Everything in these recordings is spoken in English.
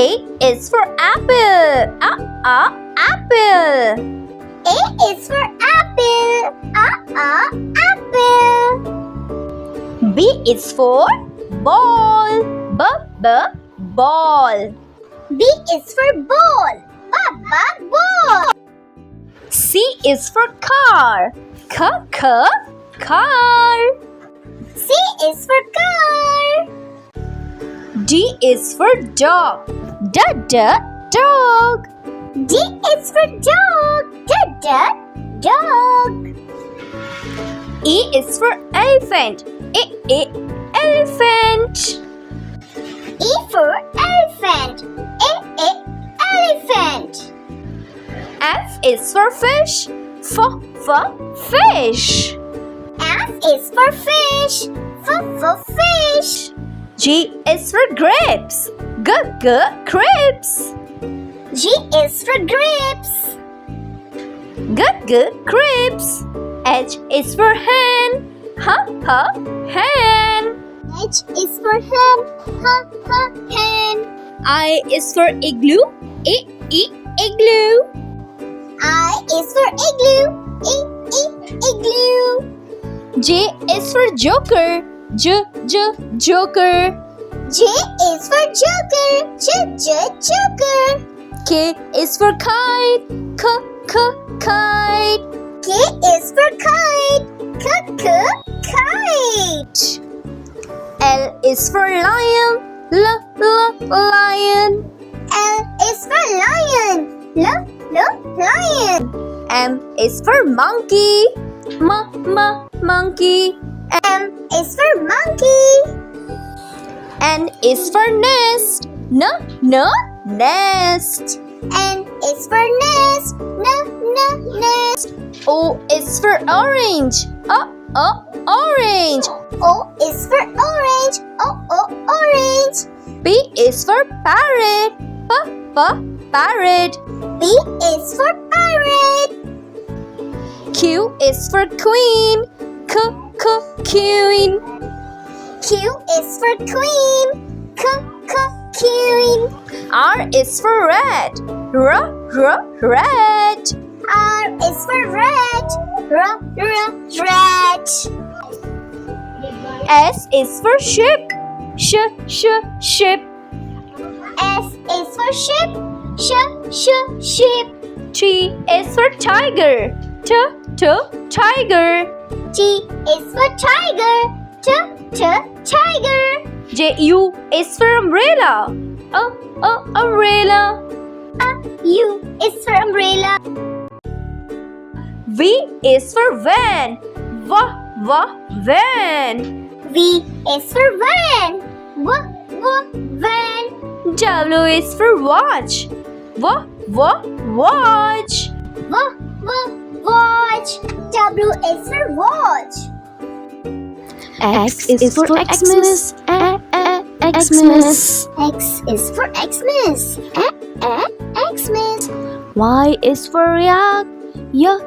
A is for apple. Apple. A is for apple. Apple. B is for ball. Ball. B is for ball. Ball. C is for car. Car. C is for car. D is for dog. Dog. D is for dog. Dog. E is for elephant. Elephant. E for elephant. Elephant. F is for fish. Fish. F is for fish. Fish. G is for grapes. Grapes. G is for grapes. Grapes. H is for hen. Hen. H is for hen. Hen. I is for igloo. Igloo. I is for igloo. Igloo. J is for joker. Joker. J is for joker. Joker. K is for kite. Kite. K is for kite. Kite. L is for lion. Lion. L is for lion. Lion. M is for monkey. Monkey. M is for monkey. N is for nest. Nest. N is for nest. Nest. O is for orange. Orange. O is for orange. Orange. P is for parrot. Parrot. P is for parrot. Q is for queen. Queen. Q is for queen. Queen. R is for red. Red. R is for red. Red. S is for ship. Ship. S is for ship. Ship. T is for tiger. Tiger. T is for tiger. Tiger. U is for umbrella. Umbrella. U is for umbrella. V is for van. Van. V is for van. Van. W is for watch. Watch. Watch. W is for watch. X is for Xmas. Xmas. X is for Xmas. Xmas. Y is for yak. Yak.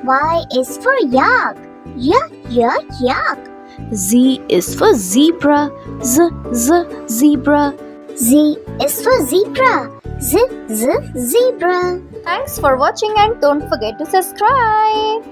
Y is for yak. Yak. Z is for zebra. Zebra. Z is for zebra. Zebra. Thanks for watching and don't forget to subscribe.